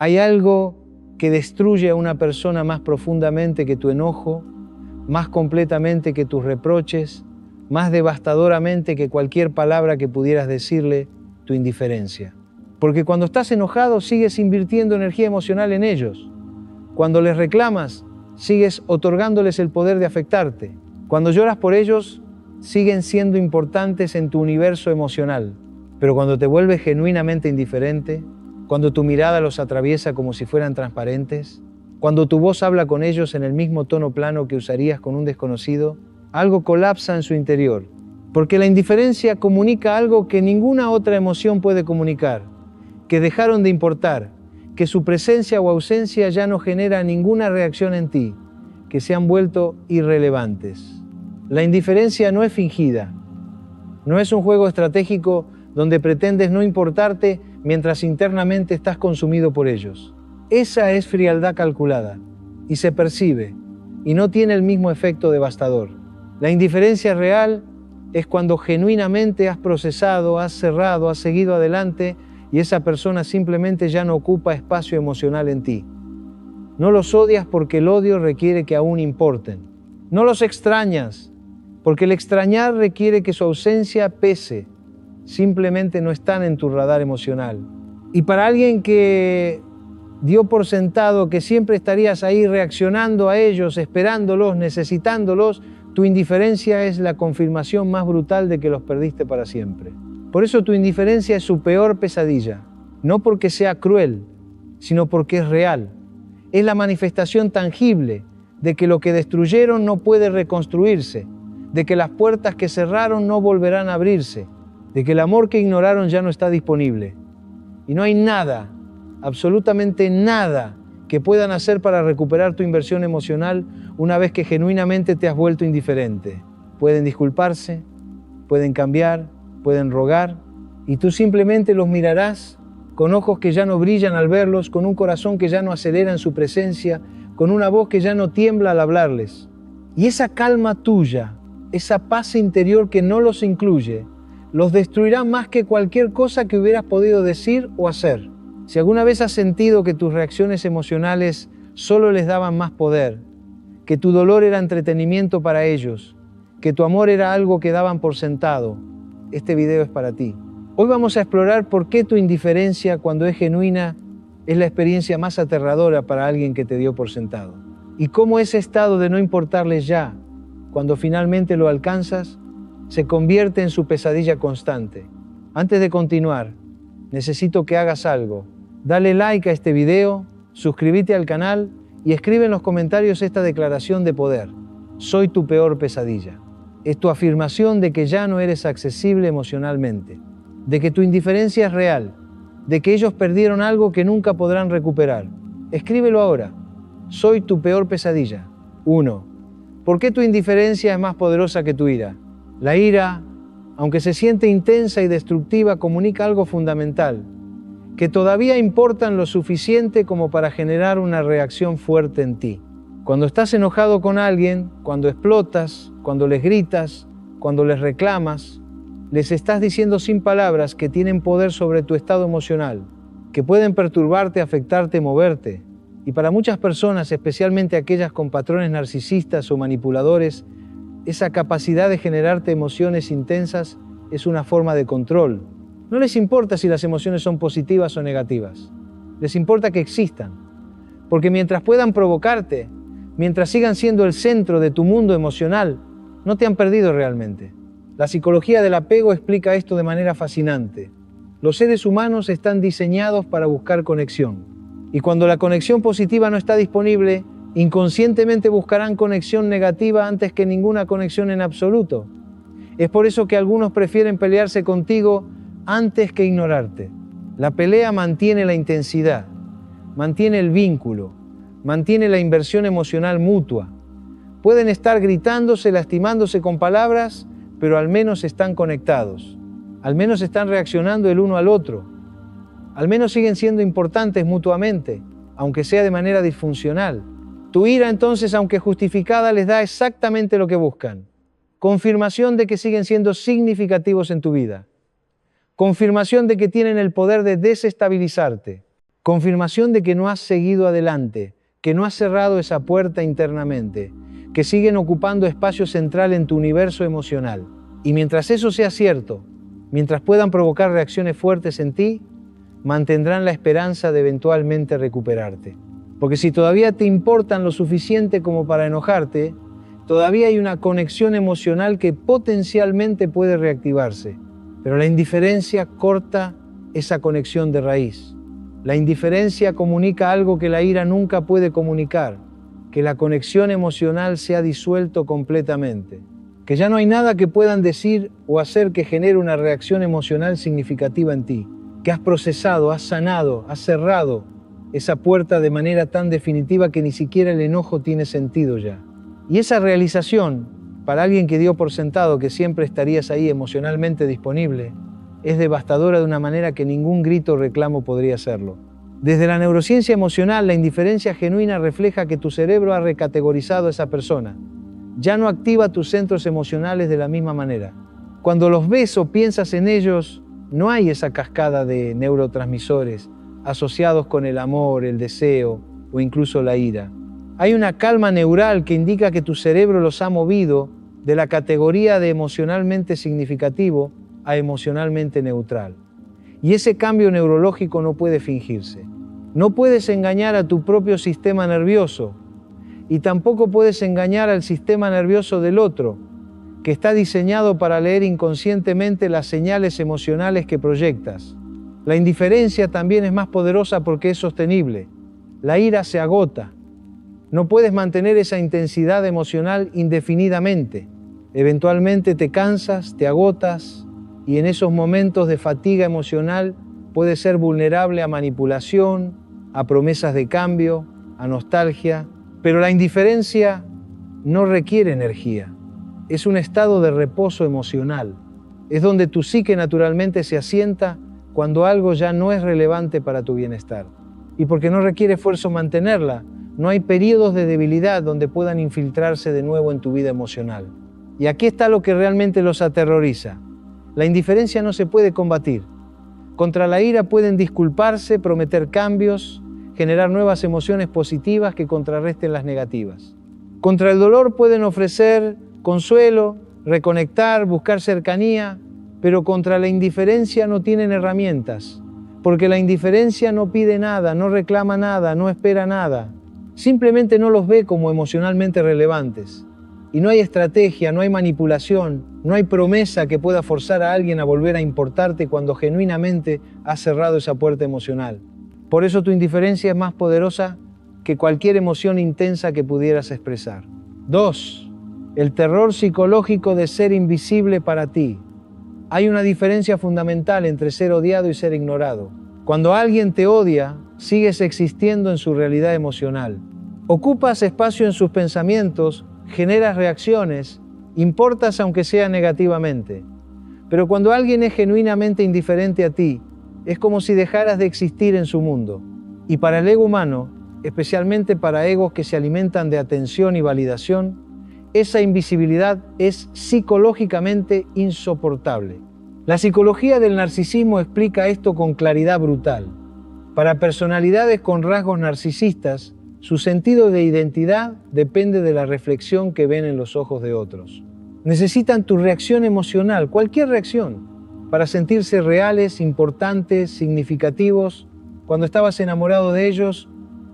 Hay algo que destruye a una persona más profundamente que tu enojo, más completamente que tus reproches, más devastadoramente que cualquier palabra que pudieras decirle, tu indiferencia. Porque cuando estás enojado sigues invirtiendo energía emocional en ellos. Cuando les reclamas, sigues otorgándoles el poder de afectarte. Cuando lloras por ellos, siguen siendo importantes en tu universo emocional. Pero cuando te vuelves genuinamente indiferente, cuando tu mirada los atraviesa como si fueran transparentes, cuando tu voz habla con ellos en el mismo tono plano que usarías con un desconocido, algo colapsa en su interior. Porque la indiferencia comunica algo que ninguna otra emoción puede comunicar, que dejaron de importar, que su presencia o ausencia ya no genera ninguna reacción en ti, que se han vuelto irrelevantes. La indiferencia no es fingida, no es un juego estratégico donde pretendes no importarte mientras internamente estás consumido por ellos. Esa es frialdad calculada, y se percibe, y no tiene el mismo efecto devastador. La indiferencia real es cuando genuinamente has procesado, has cerrado, has seguido adelante, y esa persona simplemente ya no ocupa espacio emocional en ti. No los odias porque el odio requiere que aún importen. No los extrañas, porque el extrañar requiere que su ausencia pese. Simplemente no están en tu radar emocional. Y para alguien que dio por sentado que siempre estarías ahí reaccionando a ellos, esperándolos, necesitándolos, tu indiferencia es la confirmación más brutal de que los perdiste para siempre. Por eso tu indiferencia es su peor pesadilla, no porque sea cruel, sino porque es real. Es la manifestación tangible de que lo que destruyeron no puede reconstruirse, de que las puertas que cerraron no volverán a abrirse, de que el amor que ignoraron ya no está disponible. Y no hay nada, absolutamente nada, que puedan hacer para recuperar tu inversión emocional una vez que genuinamente te has vuelto indiferente. Pueden disculparse, pueden cambiar, pueden rogar, y tú simplemente los mirarás con ojos que ya no brillan al verlos, con un corazón que ya no acelera en su presencia, con una voz que ya no tiembla al hablarles. Y esa calma tuya, esa paz interior que no los incluye, los destruirá más que cualquier cosa que hubieras podido decir o hacer. Si alguna vez has sentido que tus reacciones emocionales solo les daban más poder, que tu dolor era entretenimiento para ellos, que tu amor era algo que daban por sentado, este video es para ti. Hoy vamos a explorar por qué tu indiferencia, cuando es genuina, es la experiencia más aterradora para alguien que te dio por sentado. Y cómo ese estado de no importarles ya, cuando finalmente lo alcanzas, se convierte en su pesadilla constante. Antes de continuar, necesito que hagas algo. Dale like a este video, suscríbete al canal y escribe en los comentarios esta declaración de poder. Soy tu peor pesadilla. Es tu afirmación de que ya no eres accesible emocionalmente, de que tu indiferencia es real, de que ellos perdieron algo que nunca podrán recuperar. Escríbelo ahora. Soy tu peor pesadilla. 1. ¿Por qué tu indiferencia es más poderosa que tu ira? La ira, aunque se siente intensa y destructiva, comunica algo fundamental, que todavía importan lo suficiente como para generar una reacción fuerte en ti. Cuando estás enojado con alguien, cuando explotas, cuando les gritas, cuando les reclamas, les estás diciendo sin palabras que tienen poder sobre tu estado emocional, que pueden perturbarte, afectarte, moverte. Y para muchas personas, especialmente aquellas con patrones narcisistas o manipuladores, esa capacidad de generarte emociones intensas es una forma de control. No les importa si las emociones son positivas o negativas. Les importa que existan. Porque mientras puedan provocarte, mientras sigan siendo el centro de tu mundo emocional, no te han perdido realmente. La psicología del apego explica esto de manera fascinante. Los seres humanos están diseñados para buscar conexión. Y cuando la conexión positiva no está disponible, inconscientemente buscarán conexión negativa antes que ninguna conexión en absoluto. Es por eso que algunos prefieren pelearse contigo antes que ignorarte. La pelea mantiene la intensidad, mantiene el vínculo, mantiene la inversión emocional mutua. Pueden estar gritándose, lastimándose con palabras, pero al menos están conectados. Al menos están reaccionando el uno al otro. Al menos siguen siendo importantes mutuamente, aunque sea de manera disfuncional. Tu ira entonces, aunque justificada, les da exactamente lo que buscan. Confirmación de que siguen siendo significativos en tu vida. Confirmación de que tienen el poder de desestabilizarte. confirmación de que no has seguido adelante, que no has cerrado esa puerta internamente, que siguen ocupando espacio central en tu universo emocional. Y mientras eso sea cierto, mientras puedan provocar reacciones fuertes en ti, mantendrán la esperanza de eventualmente recuperarte. Porque si todavía te importan lo suficiente como para enojarte, todavía hay una conexión emocional que potencialmente puede reactivarse. Pero la indiferencia corta esa conexión de raíz. La indiferencia comunica algo que la ira nunca puede comunicar, que la conexión emocional se ha disuelto completamente, que ya no hay nada que puedan decir o hacer que genere una reacción emocional significativa en ti, que has procesado, has sanado, has cerrado esa puerta de manera tan definitiva que ni siquiera el enojo tiene sentido ya. Y esa realización, para alguien que dio por sentado que siempre estarías ahí emocionalmente disponible, es devastadora de una manera que ningún grito o reclamo podría hacerlo. Desde la neurociencia emocional, la indiferencia genuina refleja que tu cerebro ha recategorizado a esa persona. Ya no activa tus centros emocionales de la misma manera. Cuando los ves o piensas en ellos, no hay esa cascada de neurotransmisores asociados con el amor, el deseo o incluso la ira. Hay una calma neural que indica que tu cerebro los ha movido de la categoría de emocionalmente significativo a emocionalmente neutral. Y ese cambio neurológico no puede fingirse. No puedes engañar a tu propio sistema nervioso y tampoco puedes engañar al sistema nervioso del otro, que está diseñado para leer inconscientemente las señales emocionales que proyectas. La indiferencia también es más poderosa porque es sostenible. La ira se agota. No puedes mantener esa intensidad emocional indefinidamente. Eventualmente te cansas, te agotas, y en esos momentos de fatiga emocional puedes ser vulnerable a manipulación, a promesas de cambio, a nostalgia. Pero la indiferencia no requiere energía. Es un estado de reposo emocional. Es donde tu psique naturalmente se asienta cuando algo ya no es relevante para tu bienestar. Y porque no requiere esfuerzo mantenerla, no hay periodos de debilidad donde puedan infiltrarse de nuevo en tu vida emocional. Y aquí está lo que realmente los aterroriza. La indiferencia no se puede combatir. Contra la ira pueden disculparse, prometer cambios, generar nuevas emociones positivas que contrarresten las negativas. Contra el dolor pueden ofrecer consuelo, reconectar, buscar cercanía, pero contra la indiferencia no tienen herramientas, porque la indiferencia no pide nada, no reclama nada, no espera nada. Simplemente no los ve como emocionalmente relevantes. Y no hay estrategia, no hay manipulación, no hay promesa que pueda forzar a alguien a volver a importarte cuando genuinamente has cerrado esa puerta emocional. Por eso tu indiferencia es más poderosa que cualquier emoción intensa que pudieras expresar. 2. El terror psicológico de ser invisible para ti. Hay una diferencia fundamental entre ser odiado y ser ignorado. Cuando alguien te odia, sigues existiendo en su realidad emocional. Ocupas espacio en sus pensamientos, generas reacciones, importas aunque sea negativamente. Pero cuando alguien es genuinamente indiferente a ti, es como si dejaras de existir en su mundo. Y para el ego humano, especialmente para egos que se alimentan de atención y validación, esa invisibilidad es psicológicamente insoportable. La psicología del narcisismo explica esto con claridad brutal. Para personalidades con rasgos narcisistas, su sentido de identidad depende de la reflexión que ven en los ojos de otros. Necesitan tu reacción emocional, cualquier reacción, para sentirse reales, importantes, significativos. Cuando estabas enamorado de ellos,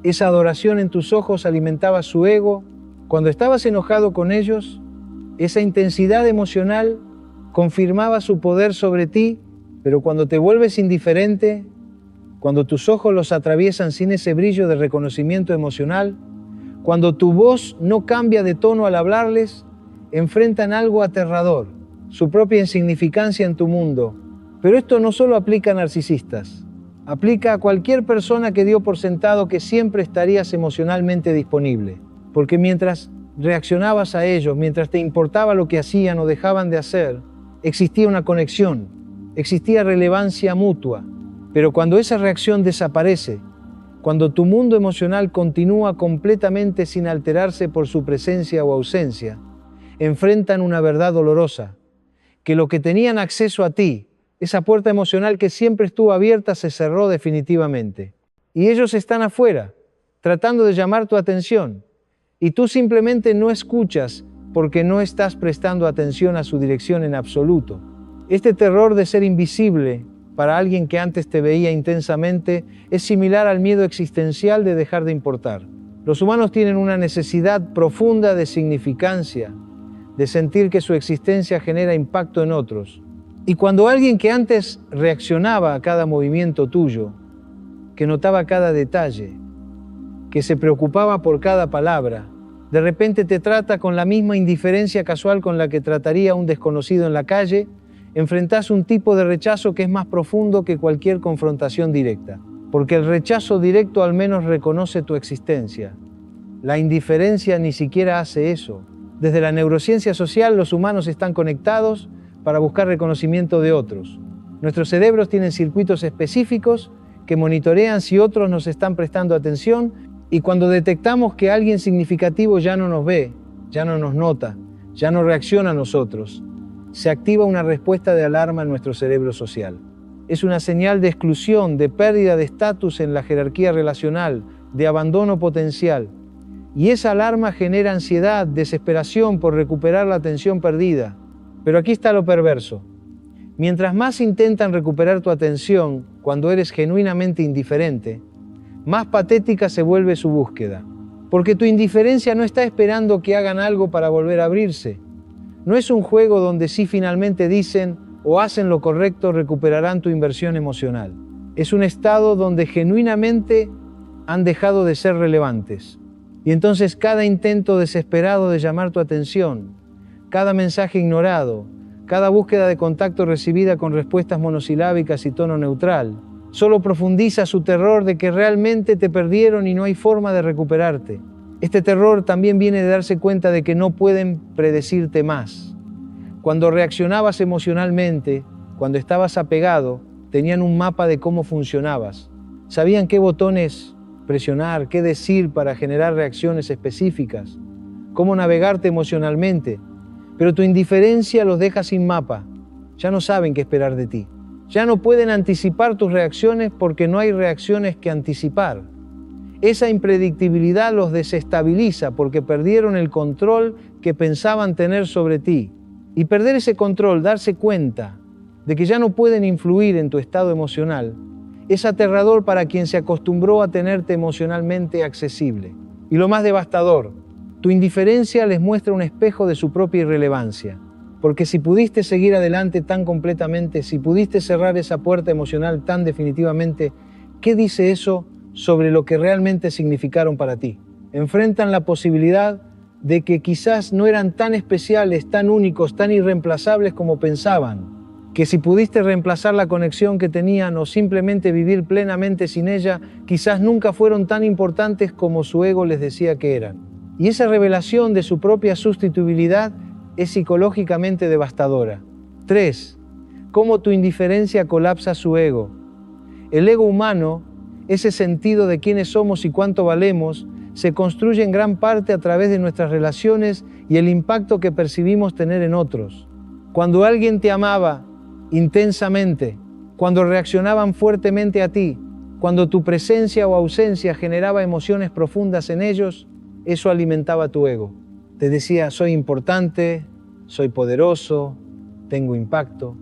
esa adoración en tus ojos alimentaba su ego. Cuando estabas enojado con ellos, esa intensidad emocional confirmaba su poder sobre ti, pero cuando te vuelves indiferente, cuando tus ojos los atraviesan sin ese brillo de reconocimiento emocional, cuando tu voz no cambia de tono al hablarles, enfrentan algo aterrador, su propia insignificancia en tu mundo. Pero esto no solo aplica a narcisistas, aplica a cualquier persona que dio por sentado que siempre estarías emocionalmente disponible. Porque mientras reaccionabas a ellos, mientras te importaba lo que hacían o dejaban de hacer, existía una conexión, existía relevancia mutua. Pero cuando esa reacción desaparece, cuando tu mundo emocional continúa completamente sin alterarse por su presencia o ausencia, enfrentan una verdad dolorosa, que lo que tenían acceso a ti, esa puerta emocional que siempre estuvo abierta, se cerró definitivamente. y ellos están afuera, tratando de llamar tu atención, y tú simplemente no escuchas porque no estás prestando atención a su dirección en absoluto. Este terror de ser invisible para alguien que antes te veía intensamente es similar al miedo existencial de dejar de importar. Los humanos tienen una necesidad profunda de significancia, de sentir que su existencia genera impacto en otros. Y cuando alguien que antes reaccionaba a cada movimiento tuyo, que notaba cada detalle, que se preocupaba por cada palabra, de repente te trata con la misma indiferencia casual con la que trataría a un desconocido en la calle, enfrentás un tipo de rechazo que es más profundo que cualquier confrontación directa, porque el rechazo directo al menos reconoce tu existencia. La indiferencia ni siquiera hace eso. Desde la neurociencia social, los humanos están conectados para buscar reconocimiento de otros. Nuestros cerebros tienen circuitos específicos que monitorean si otros nos están prestando atención, y cuando detectamos que alguien significativo ya no nos ve, ya no nos nota, ya no reacciona a nosotros, se activa una respuesta de alarma en nuestro cerebro social. Es una señal de exclusión, de pérdida de estatus en la jerarquía relacional, de abandono potencial. Y esa alarma genera ansiedad, desesperación por recuperar la atención perdida. Pero aquí está lo perverso. Mientras más intentan recuperar tu atención cuando eres genuinamente indiferente, más patética se vuelve su búsqueda. Porque tu indiferencia no está esperando que hagan algo para volver a abrirse. No es un juego donde si finalmente dicen o hacen lo correcto recuperarán tu inversión emocional. Es un estado donde genuinamente han dejado de ser relevantes. Y entonces cada intento desesperado de llamar tu atención, cada mensaje ignorado, cada búsqueda de contacto recibida con respuestas monosilábicas y tono neutral, solo profundiza su terror de que realmente te perdieron y no hay forma de recuperarte. Este terror también viene de darse cuenta de que no pueden predecirte más. Cuando reaccionabas emocionalmente, cuando estabas apegado, tenían un mapa de cómo funcionabas. Sabían qué botones presionar, qué decir para generar reacciones específicas, cómo navegarte emocionalmente. Pero tu indiferencia los deja sin mapa. Ya no saben qué esperar de ti. Ya no pueden anticipar tus reacciones porque no hay reacciones que anticipar. Esa impredictibilidad los desestabiliza porque perdieron el control que pensaban tener sobre ti. Y perder ese control, darse cuenta de que ya no pueden influir en tu estado emocional, es aterrador para quien se acostumbró a tenerte emocionalmente accesible. Y lo más devastador, tu indiferencia les muestra un espejo de su propia irrelevancia. Porque si pudiste seguir adelante tan completamente, si pudiste cerrar esa puerta emocional tan definitivamente, ¿qué dice eso sobre lo que realmente significaron para ti? Enfrentan la posibilidad de que quizás no eran tan especiales, tan únicos, tan irreemplazables como pensaban. Que si pudiste reemplazar la conexión que tenían o simplemente vivir plenamente sin ella, quizás nunca fueron tan importantes como su ego les decía que eran. Y esa revelación de su propia sustituibilidad es psicológicamente devastadora. 3. Cómo tu indiferencia colapsa su ego. El ego humano, ese sentido de quiénes somos y cuánto valemos, se construye en gran parte a través de nuestras relaciones y el impacto que percibimos tener en otros. Cuando alguien te amaba intensamente, cuando reaccionaban fuertemente a ti, cuando tu presencia o ausencia generaba emociones profundas en ellos, eso alimentaba tu ego. Te decía, soy importante, soy poderoso, tengo impacto.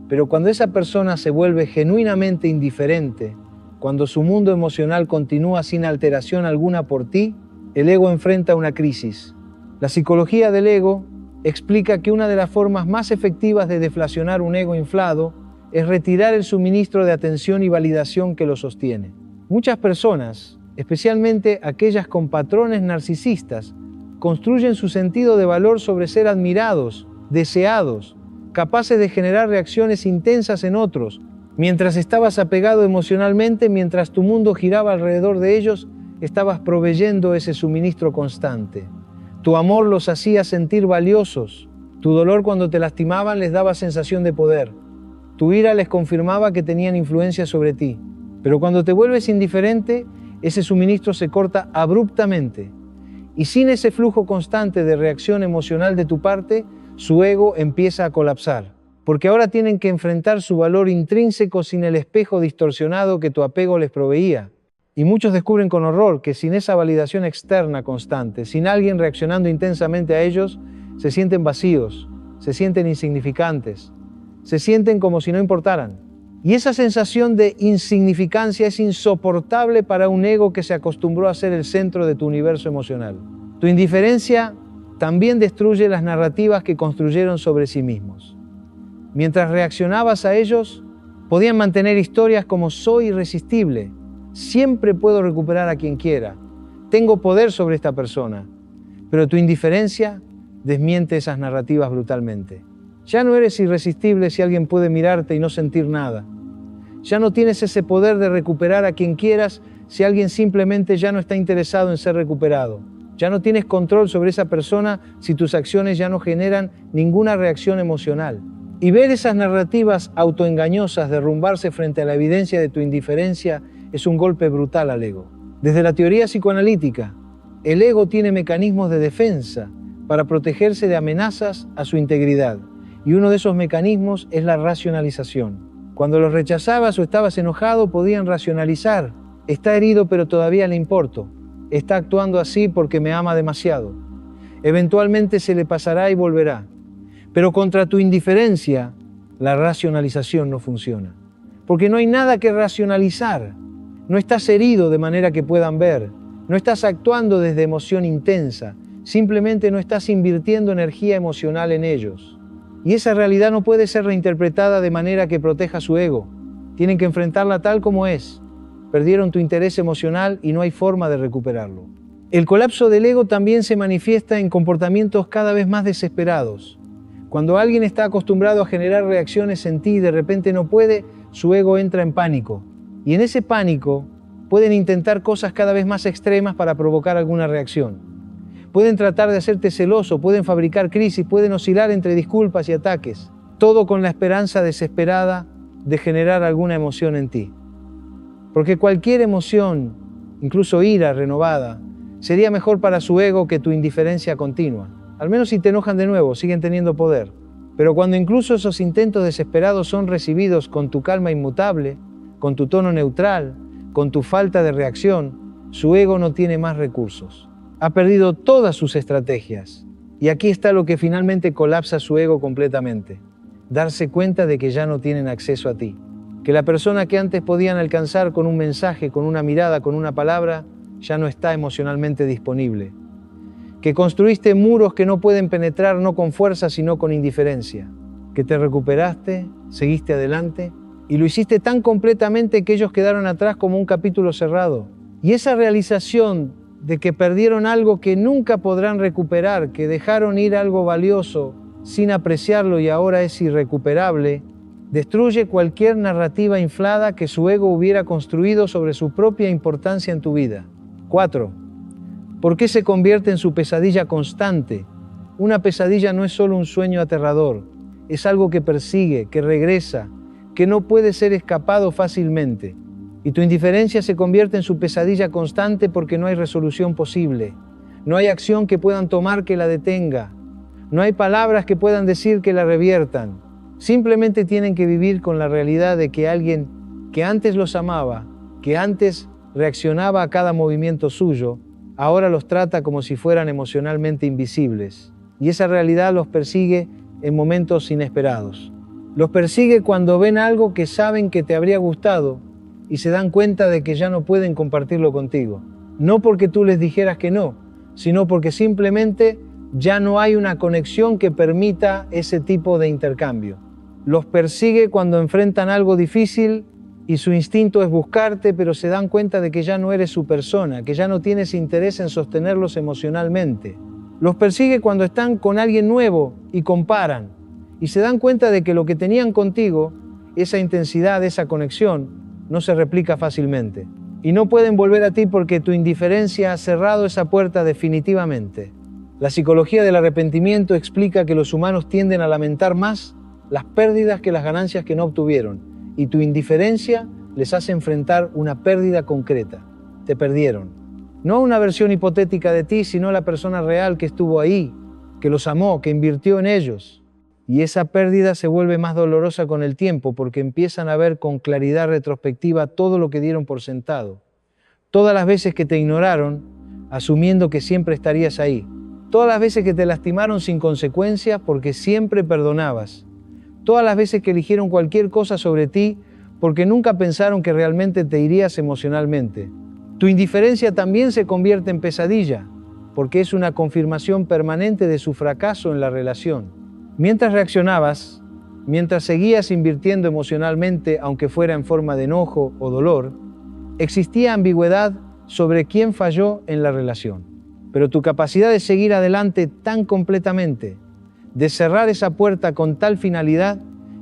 Pero cuando esa persona se vuelve genuinamente indiferente, cuando su mundo emocional continúa sin alteración alguna por ti, el ego enfrenta una crisis. La psicología del ego explica que una de las formas más efectivas de deflacionar un ego inflado es retirar el suministro de atención y validación que lo sostiene. Muchas personas, especialmente aquellas con patrones narcisistas, construyen su sentido de valor sobre ser admirados, deseados, capaces de generar reacciones intensas en otros. Mientras estabas apegado emocionalmente, mientras tu mundo giraba alrededor de ellos, estabas proveyendo ese suministro constante. Tu amor los hacía sentir valiosos. Tu dolor cuando te lastimaban les daba sensación de poder. Tu ira les confirmaba que tenían influencia sobre ti. Pero cuando te vuelves indiferente, ese suministro se corta abruptamente. Y sin ese flujo constante de reacción emocional de tu parte, su ego empieza a colapsar. Porque ahora tienen que enfrentar su valor intrínseco sin el espejo distorsionado que tu apego les proveía. Y muchos descubren con horror que sin esa validación externa constante, sin alguien reaccionando intensamente a ellos, se sienten vacíos, se sienten insignificantes, se sienten como si no importaran. Y esa sensación de insignificancia es insoportable para un ego que se acostumbró a ser el centro de tu universo emocional. Tu indiferencia también destruye las narrativas que construyeron sobre sí mismos. Mientras reaccionabas a ellos, podían mantener historias como soy irresistible, siempre puedo recuperar a quien quiera, tengo poder sobre esta persona. Pero tu indiferencia desmiente esas narrativas brutalmente. Ya no eres irresistible si alguien puede mirarte y no sentir nada. Ya no tienes ese poder de recuperar a quien quieras si alguien simplemente ya no está interesado en ser recuperado. Ya no tienes control sobre esa persona si tus acciones ya no generan ninguna reacción emocional. Y ver esas narrativas autoengañosas derrumbarse frente a la evidencia de tu indiferencia es un golpe brutal al ego. Desde la teoría psicoanalítica, el ego tiene mecanismos de defensa para protegerse de amenazas a su integridad. Y uno de esos mecanismos es la racionalización. Cuando los rechazabas o estabas enojado, podían racionalizar. Está herido, pero todavía le importo. Está actuando así porque me ama demasiado. Eventualmente se le pasará y volverá. Pero contra tu indiferencia, la racionalización no funciona. Porque no hay nada que racionalizar. No estás herido de manera que puedan ver. No estás actuando desde emoción intensa. Simplemente no estás invirtiendo energía emocional en ellos. Y esa realidad no puede ser reinterpretada de manera que proteja su ego. Tienen que enfrentarla tal como es. Perdieron tu interés emocional y no hay forma de recuperarlo. El colapso del ego también se manifiesta en comportamientos cada vez más desesperados. Cuando alguien está acostumbrado a generar reacciones en ti y de repente no puede, su ego entra en pánico. Y en ese pánico pueden intentar cosas cada vez más extremas para provocar alguna reacción. Pueden tratar de hacerte celoso, pueden fabricar crisis, pueden oscilar entre disculpas y ataques. Todo con la esperanza desesperada de generar alguna emoción en ti. Porque cualquier emoción, incluso ira renovada, sería mejor para su ego que tu indiferencia continua. Al menos si te enojan de nuevo, siguen teniendo poder. Pero cuando incluso esos intentos desesperados son recibidos con tu calma inmutable, con tu tono neutral, con tu falta de reacción, su ego no tiene más recursos. Ha perdido todas sus estrategias. Y aquí está lo que finalmente colapsa su ego completamente. Darse cuenta de que ya no tienen acceso a ti. Que la persona que antes podían alcanzar con un mensaje, con una mirada, con una palabra, ya no está emocionalmente disponible. Que construiste muros que no pueden penetrar no con fuerza, sino con indiferencia. Que te recuperaste, seguiste adelante y lo hiciste tan completamente que ellos quedaron atrás como un capítulo cerrado. Y esa realización de que perdieron algo que nunca podrán recuperar, que dejaron ir algo valioso sin apreciarlo y ahora es irrecuperable, destruye cualquier narrativa inflada que su ego hubiera construido sobre su propia importancia en tu vida. 4. ¿Por qué se convierte en su pesadilla constante? Una pesadilla no es solo un sueño aterrador, es algo que persigue, que regresa, que no puede ser escapado fácilmente. Y tu indiferencia se convierte en su pesadilla constante porque no hay resolución posible. No hay acción que puedan tomar que la detenga. No hay palabras que puedan decir que la reviertan. Simplemente tienen que vivir con la realidad de que alguien que antes los amaba, que antes reaccionaba a cada movimiento suyo, ahora los trata como si fueran emocionalmente invisibles. Y esa realidad los persigue en momentos inesperados. Los persigue cuando ven algo que saben que te habría gustado y se dan cuenta de que ya no pueden compartirlo contigo. No porque tú les dijeras que no, sino porque simplemente ya no hay una conexión que permita ese tipo de intercambio. Los persigue cuando enfrentan algo difícil y su instinto es buscarte, pero se dan cuenta de que ya no eres su persona, que ya no tienes interés en sostenerlos emocionalmente. Los persigue cuando están con alguien nuevo y comparan, y se dan cuenta de que lo que tenían contigo, esa intensidad, esa conexión, no se replica fácilmente. Y no pueden volver a ti porque tu indiferencia ha cerrado esa puerta definitivamente. La psicología del arrepentimiento explica que los humanos tienden a lamentar más las pérdidas que las ganancias que no obtuvieron, y tu indiferencia les hace enfrentar una pérdida concreta. Te perdieron. No una versión hipotética de ti, sino la persona real que estuvo ahí, que los amó, que invirtió en ellos. Y esa pérdida se vuelve más dolorosa con el tiempo porque empiezan a ver con claridad retrospectiva todo lo que dieron por sentado. Todas las veces que te ignoraron, asumiendo que siempre estarías ahí. Todas las veces que te lastimaron sin consecuencias porque siempre perdonabas. Todas las veces que eligieron cualquier cosa sobre ti porque nunca pensaron que realmente te irías emocionalmente. Tu indiferencia también se convierte en pesadilla, porque es una confirmación permanente de su fracaso en la relación. Mientras reaccionabas, mientras seguías invirtiendo emocionalmente, aunque fuera en forma de enojo o dolor, existía ambigüedad sobre quién falló en la relación. Pero tu capacidad de seguir adelante tan completamente, de cerrar esa puerta con tal finalidad,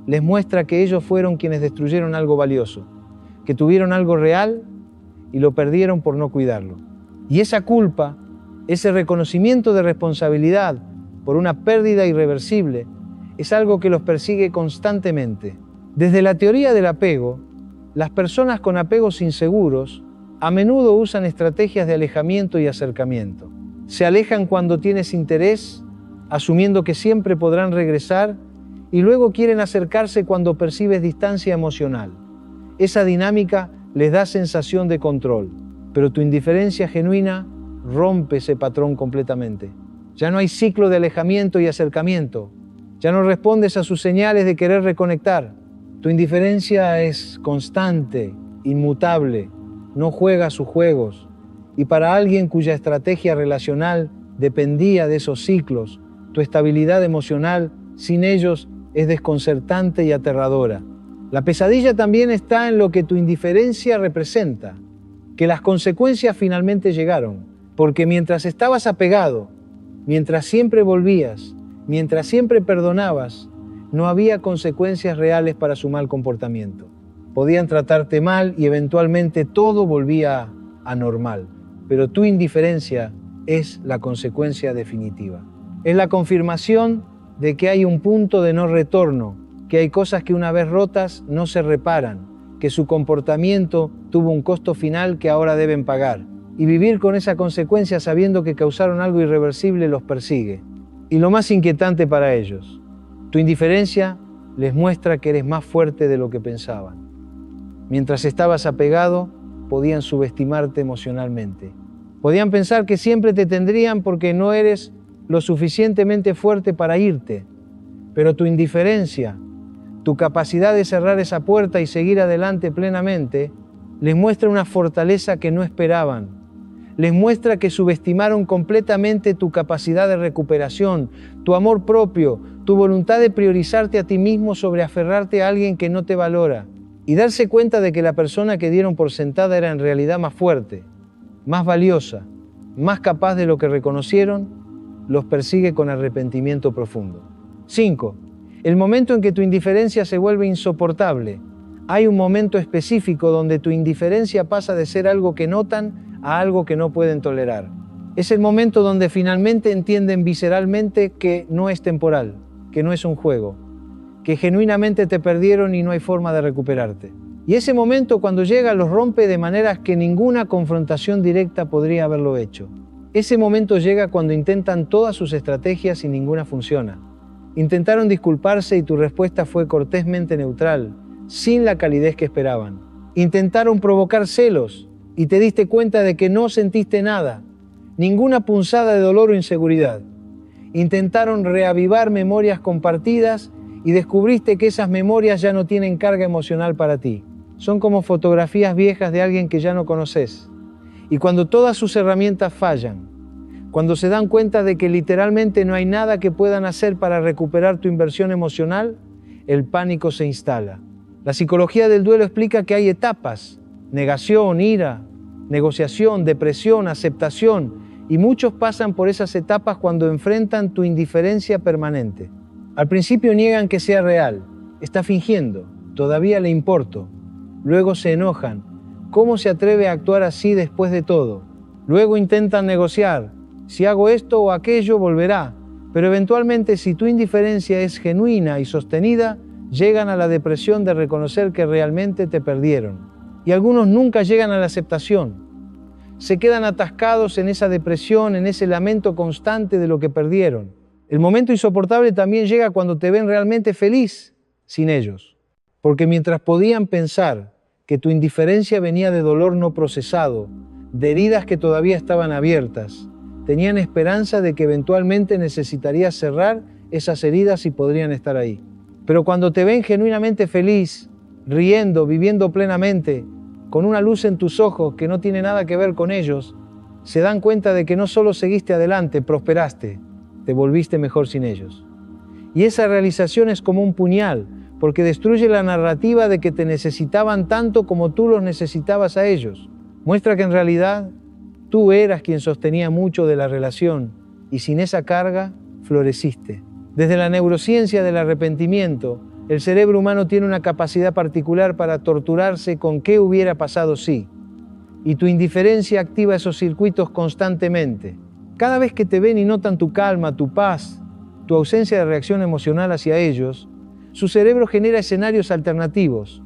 les muestra que ellos fueron quienes destruyeron algo valioso, que tuvieron algo real y lo perdieron por no cuidarlo. Y esa culpa, ese reconocimiento de responsabilidad por una pérdida irreversible, es algo que los persigue constantemente. Desde la teoría del apego, las personas con apegos inseguros a menudo usan estrategias de alejamiento y acercamiento. Se alejan cuando tienes interés, asumiendo que siempre podrán regresar, y luego quieren acercarse cuando percibes distancia emocional. Esa dinámica les da sensación de control, pero tu indiferencia genuina rompe ese patrón completamente. Ya no hay ciclo de alejamiento y acercamiento. Ya no respondes a sus señales de querer reconectar. Tu indiferencia es constante, inmutable, no juega sus juegos. Y para alguien cuya estrategia relacional dependía de esos ciclos, tu estabilidad emocional sin ellos es desconcertante y aterradora. La pesadilla también está en lo que tu indiferencia representa, que las consecuencias finalmente llegaron, porque mientras estabas apegado, mientras siempre volvías, mientras siempre perdonabas, no había consecuencias reales para su mal comportamiento. Podían tratarte mal y eventualmente todo volvía a normal, pero tu indiferencia es la consecuencia definitiva. Es la confirmación de que hay un punto de no retorno, que hay cosas que una vez rotas no se reparan, que su comportamiento tuvo un costo final que ahora deben pagar. Y vivir con esa consecuencia sabiendo que causaron algo irreversible los persigue. Y lo más inquietante para ellos, tu indiferencia les muestra que eres más fuerte de lo que pensaban. Mientras estabas apegado, podían subestimarte emocionalmente. Podían pensar que siempre te tendrían porque no eres lo suficientemente fuerte para irte. Pero tu indiferencia, tu capacidad de cerrar esa puerta y seguir adelante plenamente, les muestra una fortaleza que no esperaban. Les muestra que subestimaron completamente tu capacidad de recuperación, tu amor propio, tu voluntad de priorizarte a ti mismo sobre aferrarte a alguien que no te valora. Y darse cuenta de que la persona que dieron por sentada era en realidad más fuerte, más valiosa, más capaz de lo que reconocieron, los persigue con arrepentimiento profundo. 5. El momento en que tu indiferencia se vuelve insoportable. Hay un momento específico donde tu indiferencia pasa de ser algo que notan a algo que no pueden tolerar. Es el momento donde finalmente entienden visceralmente que no es temporal, que no es un juego, que genuinamente te perdieron y no hay forma de recuperarte. Y ese momento, cuando llega, los rompe de maneras que ninguna confrontación directa podría haberlo hecho. Ese momento llega cuando intentan todas sus estrategias y ninguna funciona. Intentaron disculparse y tu respuesta fue cortésmente neutral, sin la calidez que esperaban. Intentaron provocar celos y te diste cuenta de que no sentiste nada, ninguna punzada de dolor o inseguridad. Intentaron reavivar memorias compartidas y descubriste que esas memorias ya no tienen carga emocional para ti. Son como fotografías viejas de alguien que ya no conoces. Y cuando todas sus herramientas fallan, cuando se dan cuenta de que literalmente no hay nada que puedan hacer para recuperar tu inversión emocional, el pánico se instala. La psicología del duelo explica que hay etapas: negación, ira, negociación, depresión, aceptación, y muchos pasan por esas etapas cuando enfrentan tu indiferencia permanente. Al principio niegan que sea real, está fingiendo, todavía le importo. Luego se enojan. ¿Cómo se atreve a actuar así después de todo? Luego intentan negociar. Si hago esto o aquello, volverá. Pero eventualmente, si tu indiferencia es genuina y sostenida, llegan a la depresión de reconocer que realmente te perdieron. Y algunos nunca llegan a la aceptación. Se quedan atascados en esa depresión, en ese lamento constante de lo que perdieron. El momento insoportable también llega cuando te ven realmente feliz sin ellos. Porque mientras podían pensar que tu indiferencia venía de dolor no procesado, de heridas que todavía estaban abiertas. Tenían esperanza de que eventualmente necesitarías cerrar esas heridas y podrían estar ahí. Pero cuando te ven genuinamente feliz, riendo, viviendo plenamente, con una luz en tus ojos que no tiene nada que ver con ellos, se dan cuenta de que no solo seguiste adelante, prosperaste, te volviste mejor sin ellos. Y esa realización es como un puñal, porque destruye la narrativa de que te necesitaban tanto como tú los necesitabas a ellos. Muestra que en realidad tú eras quien sostenía mucho de la relación y sin esa carga floreciste. Desde la neurociencia del arrepentimiento, el cerebro humano tiene una capacidad particular para torturarse con qué hubiera pasado si. Y tu indiferencia activa esos circuitos constantemente. Cada vez que te ven y notan tu calma, tu paz, tu ausencia de reacción emocional hacia ellos, su cerebro genera escenarios alternativos.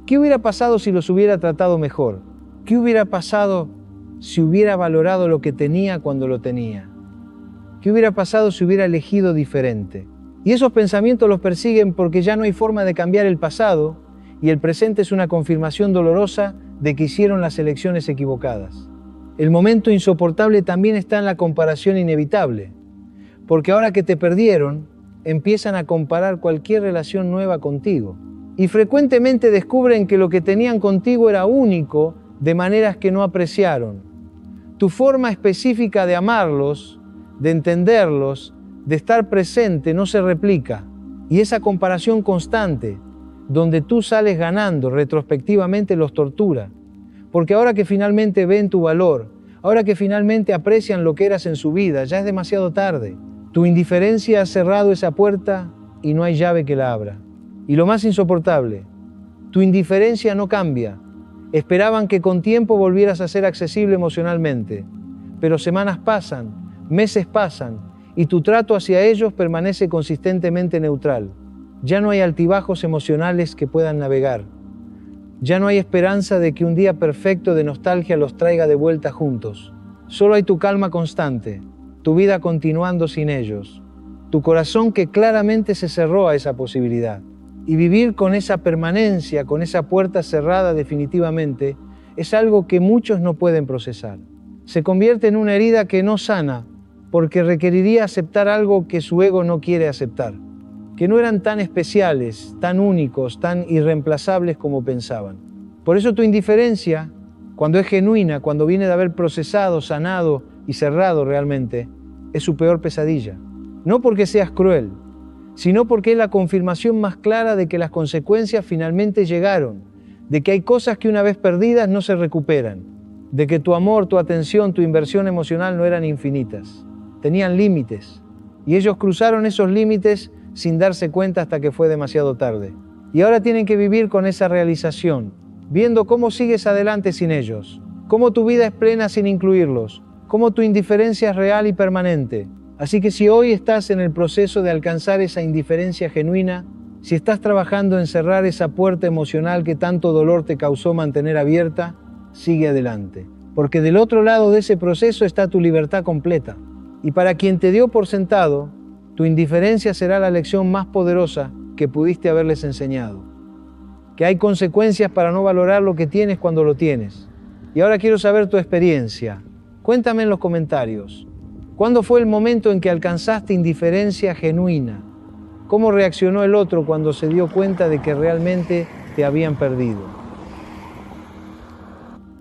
¿Qué hubiera pasado si los hubiera tratado mejor? ¿Qué hubiera pasado si hubiera valorado lo que tenía cuando lo tenía? ¿Qué hubiera pasado si hubiera elegido diferente? Y esos pensamientos los persiguen porque ya no hay forma de cambiar el pasado y el presente es una confirmación dolorosa de que hicieron las elecciones equivocadas. El momento insoportable también está en la comparación inevitable, porque ahora que te perdieron, empiezan a comparar cualquier relación nueva contigo. Y frecuentemente descubren que lo que tenían contigo era único de maneras que no apreciaron. Tu forma específica de amarlos, de entenderlos, de estar presente no se replica. Y esa comparación constante, donde tú sales ganando, retrospectivamente los tortura. Porque ahora que finalmente ven tu valor, ahora que finalmente aprecian lo que eras en su vida, ya es demasiado tarde. Tu indiferencia ha cerrado esa puerta y no hay llave que la abra. Y lo más insoportable, tu indiferencia no cambia. Esperaban que con tiempo volvieras a ser accesible emocionalmente, pero semanas pasan, meses pasan, y tu trato hacia ellos permanece consistentemente neutral. Ya no hay altibajos emocionales que puedan navegar. Ya no hay esperanza de que un día perfecto de nostalgia los traiga de vuelta juntos. Solo hay tu calma constante, tu vida continuando sin ellos, tu corazón que claramente se cerró a esa posibilidad. Y vivir con esa permanencia, con esa puerta cerrada definitivamente, es algo que muchos no pueden procesar. Se convierte en una herida que no sana, porque requeriría aceptar algo que su ego no quiere aceptar, que no eran tan especiales, tan únicos, tan irreemplazables como pensaban. Por eso tu indiferencia, cuando es genuina, cuando viene de haber procesado, sanado y cerrado realmente, es su peor pesadilla. No porque seas cruel, sino porque es la confirmación más clara de que las consecuencias finalmente llegaron, de que hay cosas que una vez perdidas no se recuperan, de que tu amor, tu atención, tu inversión emocional no eran infinitas, tenían límites, y ellos cruzaron esos límites sin darse cuenta hasta que fue demasiado tarde. Y ahora tienen que vivir con esa realización, viendo cómo sigues adelante sin ellos, cómo tu vida es plena sin incluirlos, cómo tu indiferencia es real y permanente. Así que si hoy estás en el proceso de alcanzar esa indiferencia genuina, si estás trabajando en cerrar esa puerta emocional que tanto dolor te causó mantener abierta, sigue adelante. Porque del otro lado de ese proceso está tu libertad completa. Y para quien te dio por sentado, tu indiferencia será la lección más poderosa que pudiste haberles enseñado. Que hay consecuencias para no valorar lo que tienes cuando lo tienes. Y ahora quiero saber tu experiencia. Cuéntame en los comentarios. ¿Cuándo fue el momento en que alcanzaste indiferencia genuina? ¿Cómo reaccionó el otro cuando se dio cuenta de que realmente te habían perdido?